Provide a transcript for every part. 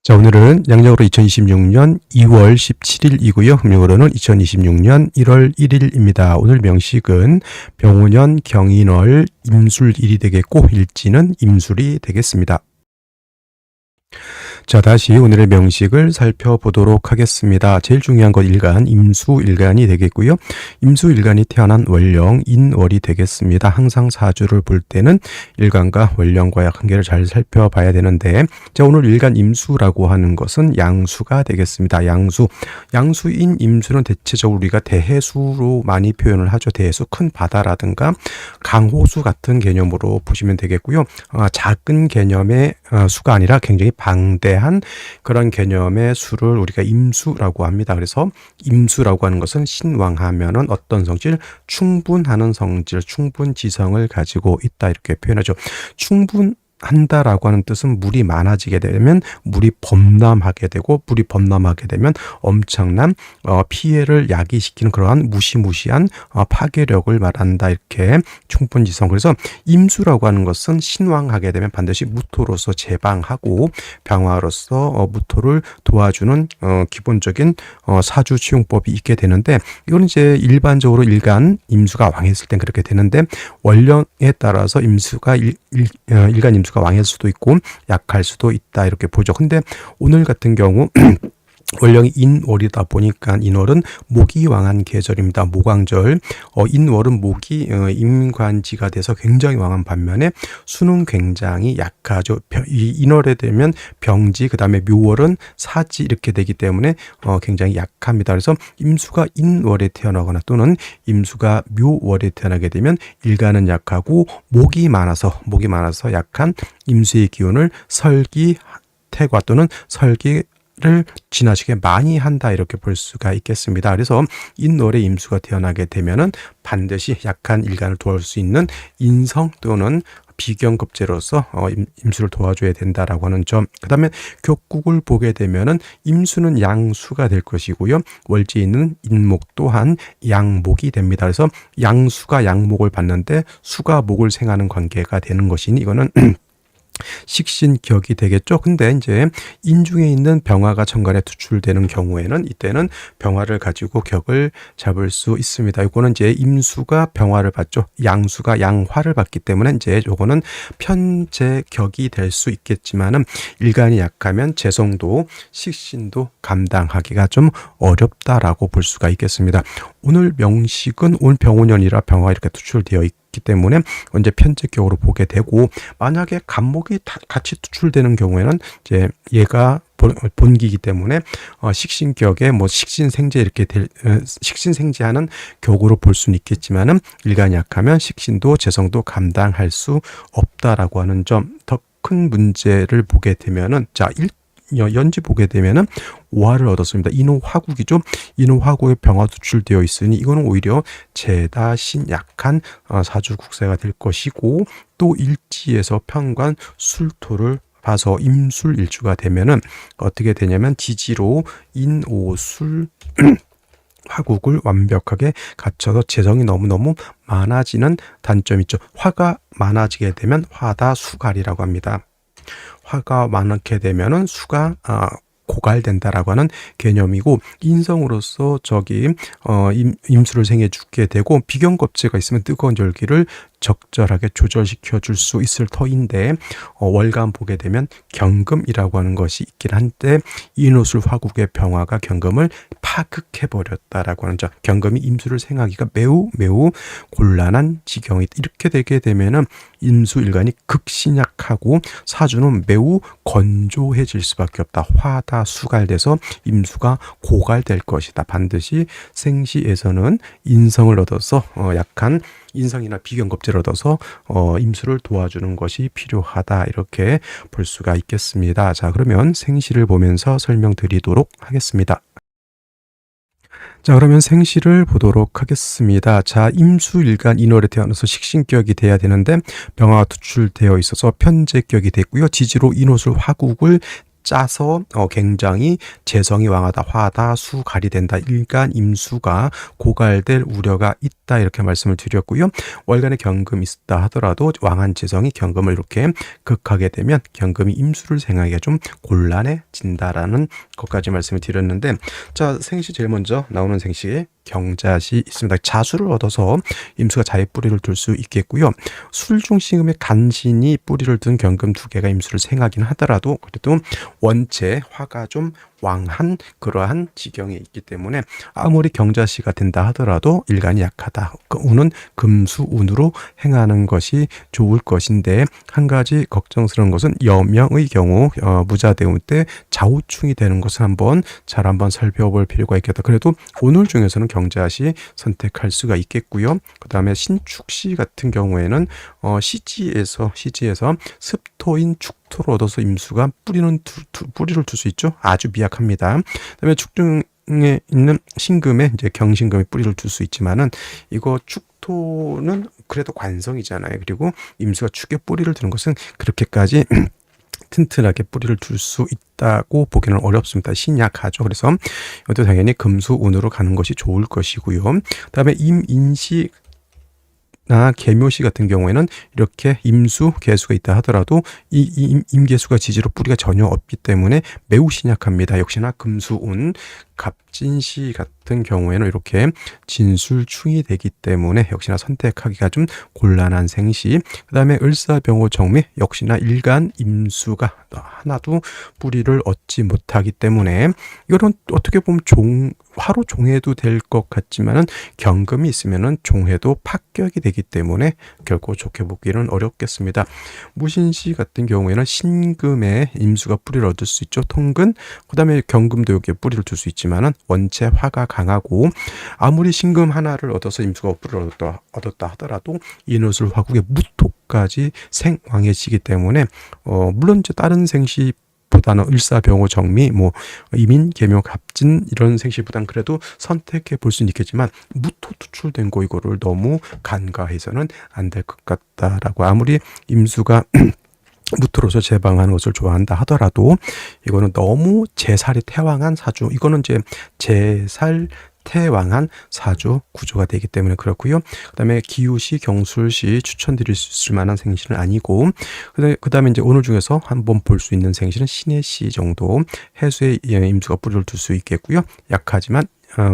자, 오늘은 양력으로 2026년 2월 17일이고요. 음력으로는 2026년 1월 1일입니다. 오늘 명식은 병오년 경인월 임술일이 되겠고 일지는 임술이 되겠습니다. 자, 다시 오늘의 명식을 살펴보도록 하겠습니다. 제일 중요한 것 일간, 임수일간이 되겠고요. 임수일간이 태어난 월령, 인월이 되겠습니다. 항상 사주를 볼 때는 일간과 월령과의 관계를 잘 살펴봐야 되는데, 자, 오늘 일간 임수라고 하는 것은 양수가 되겠습니다. 양수인 임수는 대체적으로 우리가 대해수로 많이 표현을 하죠. 대해수, 큰 바다라든가 강호수 같은 개념으로 보시면 되겠고요. 작은 개념의 수가 아니라 굉장히 방대한 그런 개념의 수를 우리가 임수라고 합니다. 그래서 임수라고 하는 것은 신왕하면은 어떤 성질? 충분하는 성질, 충분지성을 가지고 있다 이렇게 표현하죠. 한다라고 하는 뜻은 물이 많아지게 되면 물이 범람하게 되고, 물이 범람하게 되면 엄청난 피해를 야기시키는 그러한 무시무시한 파괴력을 말한다 이렇게 충분지성. 그래서 임수라고 하는 것은 신왕하게 되면 반드시 무토로서 제방하고 병화로서 무토를 도와주는 기본적인 사주치용법이 있게 되는데, 이거는 이제 일반적으로 일간 임수가 왕했을 땐 그렇게 되는데, 월령에 따라서 임수가 일간 임수가 왕일 수도 있고 약할 수도 있다 이렇게 보죠. 근데 오늘 같은 경우 월령이 인월이다 보니까 인월은 목이 왕한 계절입니다. 목왕절. 인월은 목이 임관지가 돼서 굉장히 왕한 반면에 수는 굉장히 약하죠. 이 인월에 되면 병지, 그 다음에 묘월은 사지 이렇게 되기 때문에 굉장히 약합니다. 그래서 임수가 인월에 태어나거나 또는 임수가 묘월에 태어나게 되면 일간은 약하고 목이 많아서 약한 임수의 기운을 설기, 태과 또는 설기 를 지나치게 많이 한다 이렇게 볼 수가 있겠습니다. 그래서 인월에 임수가 태어나게 되면은 반드시 약한 일간을 도울 수 있는 인성 또는 비경급제로서 임수를 도와줘야 된다라고 하는 점. 그 다음에 격국을 보게 되면은 임수는 양수가 될 것이고요. 월지는 인목 또한 양목이 됩니다. 그래서 양수가 양목을 받는데 수가 목을 생하는 관계가 되는 것이니 이거는 식신격이 되겠죠. 근데 이제 인중에 있는 병화가 천간에 투출되는 경우에는 이때는 병화를 가지고 격을 잡을 수 있습니다. 이거는 이제 임수가 병화를 받죠. 양수가 양화를 받기 때문에 이제 요거는 편제격이 될 수 있겠지만은 일간이 약하면 재성도 식신도 감당하기가 좀 어렵다라고 볼 수가 있겠습니다. 오늘 명식은 오늘 병오년이라 병화가 이렇게 투출되어 있기 때문에 언제 편제격으로 보게 되고, 만약에 간목이 같이 투출되는 경우에는 이제 얘가 본기이기 때문에 식신격에 식신생재 이렇게 식신생재하는 격으로 볼 수는 있겠지만은 일간이 약하면 식신도 재성도 감당할 수 없다라고 하는 점. 더 큰 문제를 보게 되면은 연지 보게 되면은 오화를 얻었습니다. 인호화국이죠. 인호화국에 병화 투출되어 있으니 이거는 오히려 재다신 약한 사주국세가 될 것이고, 또 일지에서 편관 술토를 봐서 임술일주가 되면은 어떻게 되냐면 지지로 인오술 화국을 완벽하게 갖춰서 재성이 너무너무 많아지는 단점이 있죠. 화가 많아지게 되면 화다수갈이라고 합니다. 화가 많게 되면은 수가 고갈된다라고 하는 개념이고, 인성으로서 임수를 생해 주게 되고, 비경겁제가 있으면 뜨거운 열기를 적절하게 조절시켜 줄 수 있을 터인데, 월간 보게 되면 경금이라고 하는 것이 있긴 한데 인호술 화국의 병화가 경금을 파극해 버렸다라고 하는 점. 경금이 임수를 생하기가 매우 곤란한 지경이, 이렇게 되게 되면은 임수일간이 극신약하고 사주는 매우 건조해질 수밖에 없다. 화다 수갈돼서 임수가 고갈될 것이다. 반드시 생시에서는 인성을 얻어서 약한 인성이나 비경겁제를 얻어서 임수를 도와주는 것이 필요하다 이렇게 볼 수가 있겠습니다. 자, 그러면 생시를 보면서 설명드리도록 하겠습니다. 자, 그러면 생시를 보도록 하겠습니다. 자, 임수일간 인월에 태어나서 식신격이 돼야 되는데 병화가 투출되어 있어서 편제격이 됐고요. 지지로 인호술 화국을 짜서 굉장히 재성이 왕하다, 화하다, 수갈이 된다, 일간 임수가 고갈될 우려가 있다 이렇게 말씀을 드렸고요. 월간에 경금이 있다 하더라도 왕한 재성이 경금을 이렇게 극하게 되면 경금이 임수를 생하기가 좀 곤란해진다라는 것까지 말씀을 드렸는데, 자, 생시 제일 먼저 나오는 생시에 경자시 있습니다. 자수를 얻어서 임수가 자의 뿌리를 둘 수 있겠고요. 술중신금의 간신히 뿌리를 둔 경금 두 개가 임수를 생하긴 하더라도 그래도 원체 화가 좀 왕한 그러한 지경에 있기 때문에 아무리 경자시가 된다 하더라도 일간이 약하다. 운은 금수운으로 행하는 것이 좋을 것인데, 한 가지 걱정스러운 것은 여명의 경우 무자대운 때 좌우충이 되는 것을 한번 살펴볼 필요가 있겠다. 그래도 오늘 중에서는 경자시 선택할 수가 있겠고요. 그 다음에 신축시 같은 경우에는 시지에서 습토인 축토를 얻어서 임수가 뿌리를 둘 수 있죠. 아주 미약합니다. 그다음에 축중에 있는 신금에 이제 경신금에 뿌리를 둘 수 있지만은, 이거 축토는 그래도 관성이잖아요. 그리고 임수가 축에 뿌리를 두는 것은 그렇게까지 튼튼하게 뿌리를 둘 수 있다고 보기는 어렵습니다. 신약하죠. 그래서 이것도 당연히 금수운으로 가는 것이 좋을 것이고요. 그다음에 임인시 계묘시 같은 경우에는 이렇게 임수, 개수가 있다 하더라도 이 임개수가 지지로 뿌리가 전혀 없기 때문에 매우 신약합니다. 역시나 금수운, 갑진시 같은 경우에는 이렇게 진술충이 되기 때문에 역시나 선택하기가 좀 곤란한 생시. 그 다음에 을사병호 정미, 역시나 일간 임수가 하나도 뿌리를 얻지 못하기 때문에 이거는 어떻게 보면 화로 종해도 될 것 같지만은 경금이 있으면은 종해도 파격이 되기 때문에 결코 좋게 보기는 어렵겠습니다. 무신시 같은 경우에는 신금에 임수가 뿌리를 얻을 수 있죠. 통근. 그 다음에 경금도 여기에 뿌리를 둘 수 있지만은 원체 화가 강하고, 아무리 신금 하나를 얻어서 임수가 뿌리를 얻었다 하더라도 인호술 화국의 무토까지 생왕해지기 때문에 물론 이제 다른 생시 보다는 을사병호 정미, 이민, 계묘, 갑진 이런 생시보단 그래도 선택해 볼 수는 있겠지만, 무토 투출된 거 이거를 너무 간과해서는 안 될 것 같다라고. 아무리 임수가 무토로서 제방하는 것을 좋아한다 하더라도 이거는 너무 제살이 태왕한 사주, 이거는 이제 제살 태왕한 사주 구조가 되기 때문에 그렇고요. 그 다음에 기우시, 경술시 추천드릴 수 있을 만한 생시는 아니고, 그 다음에 이제 오늘 중에서 한번 볼 수 있는 생시는 신해시 정도, 해수의 임수가 뿌리를 둘 수 있겠고요. 약하지만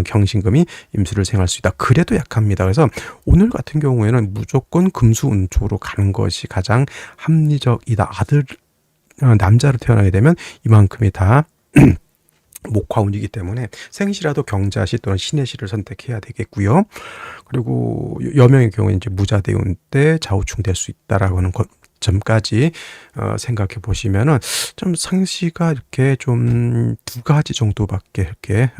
경신금이 임수를 생할 수 있다. 그래도 약합니다. 그래서 오늘 같은 경우에는 무조건 금수운 쪽으로 가는 것이 가장 합리적이다. 남자로 태어나게 되면 이만큼이 다 목화운이기 때문에 생시라도 경자시 또는 신해시를 선택해야 되겠고요. 그리고 여명의 경우에 이제 무자대운 때 좌우충 될 수 있다라고 하는 점까지 생각해 보시면은 좀 생시가 이렇게 좀 두 가지 정도밖에 이렇게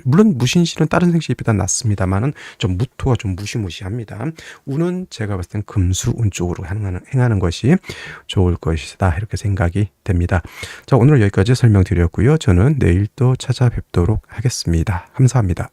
물론 무신시는 다른 생시보다 낫습니다만은 좀 무토가 좀 무시무시합니다. 운은 제가 봤을 땐 금수운 쪽으로 행하는 것이 좋을 것이다 이렇게 생각이 됩니다. 자, 오늘 여기까지 설명드렸고요. 저는 내일 또 찾아뵙도록 하겠습니다. 감사합니다.